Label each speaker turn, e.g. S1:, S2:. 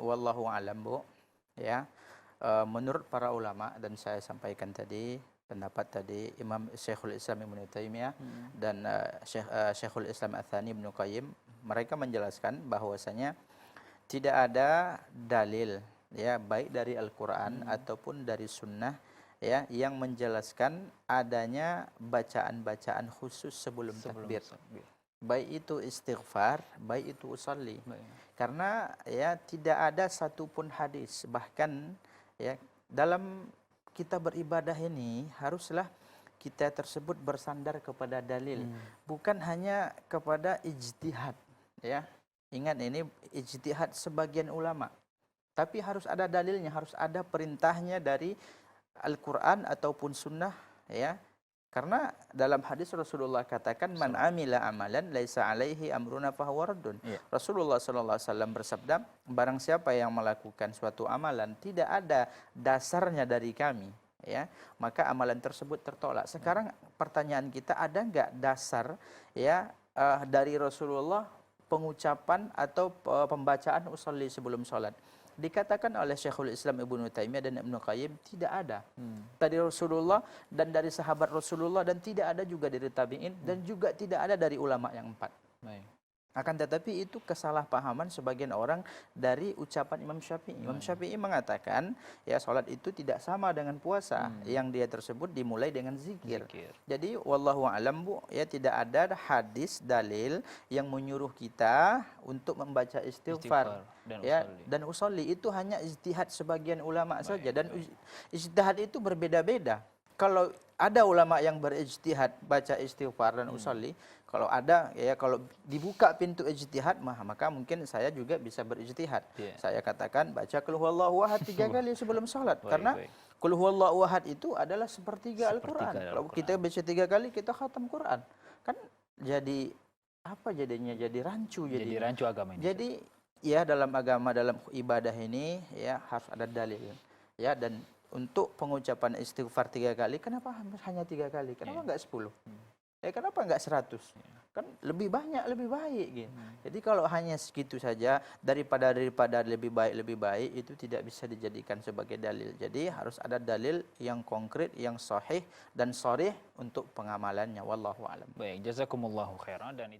S1: wallahu alam, Bu, ya. Menurut para ulama, dan saya sampaikan tadi pendapat tadi Imam Syekhul Islam Ibnu Taimiyah dan Syekhul Islam Ats-Tsani Ibnu Qayyim, mereka menjelaskan bahwasanya tidak ada dalil, ya, baik dari Al-Qur'an ataupun dari sunnah, ya, yang menjelaskan adanya bacaan-bacaan khusus sebelum takbir. Baik itu istighfar, baik itu usolli. Karena ya tidak ada satupun hadis, bahkan ya dalam kita beribadah ini haruslah kita tersebut bersandar kepada dalil, bukan hanya kepada ijtihad, ya. Ingat, ini ijtihad sebagian ulama, tapi harus ada dalilnya, harus ada perintahnya dari Al-Quran ataupun sunnah, ya. Karena dalam hadis Rasulullah katakan, man amila amalan laisa alaihi amruna fahuwa raddun. Rasulullah sallallahu alaihi wasallam bersabda, barang siapa yang melakukan suatu amalan tidak ada dasarnya dari kami, ya, maka amalan tersebut tertolak. Sekarang pertanyaan kita, ada enggak dasar, ya, dari Rasulullah pengucapan atau pembacaan usolli sebelum sholat? Dikatakan oleh Syekhul Islam Ibnu Taimiyah dan Ibnu Qayyim, tidak ada dari Rasulullah dan dari sahabat Rasulullah, dan tidak ada juga dari tabi'in, dan juga tidak ada dari ulama yang empat. Akan tetapi itu kesalahpahaman sebagian orang dari ucapan Imam Syafi'i. Imam Syafi'i mengatakan, ya, sholat itu tidak sama dengan puasa, yang dia tersebut dimulai dengan zikir. Jadi wallahu a'lam, Bu, ya, tidak ada hadis dalil yang menyuruh kita untuk membaca istighfar dan usolli. Itu hanya ijtihad sebagian ulama saja, dan ijtihad itu berbeda-beda. Kalau ada ulama yang berijtihad baca istighfar dan usolli, kalau ada, ya, kalau dibuka pintu ijtihad, maka mungkin saya juga bisa berijtihad. Saya katakan baca qul huwallahu ahad 3 kali sebelum salat, karena qul huwallahu ahad itu adalah sepertiga Al-Qur'an. Kalau kita baca 3 kali, kita khatam Quran. Kan jadi apa jadinya? Jadi rancu jadinya.
S2: Jadi rancu agama ini.
S1: Jadi ya, dalam agama, dalam ibadah ini, ya, harus ada dalil, ya. Dan untuk pengucapan istighfar 3 kali, kenapa hanya 3 kali? Kenapa enggak 10? Ya, kenapa enggak 100? Kan lebih banyak, lebih baik, gitu. Jadi kalau hanya segitu saja, daripada lebih baik itu tidak bisa dijadikan sebagai dalil. Jadi harus ada dalil yang konkret, yang sahih dan sharih untuk pengamalannya. Wallahu a'lam.
S2: Baik, jazakumullahu khairan. Dan itu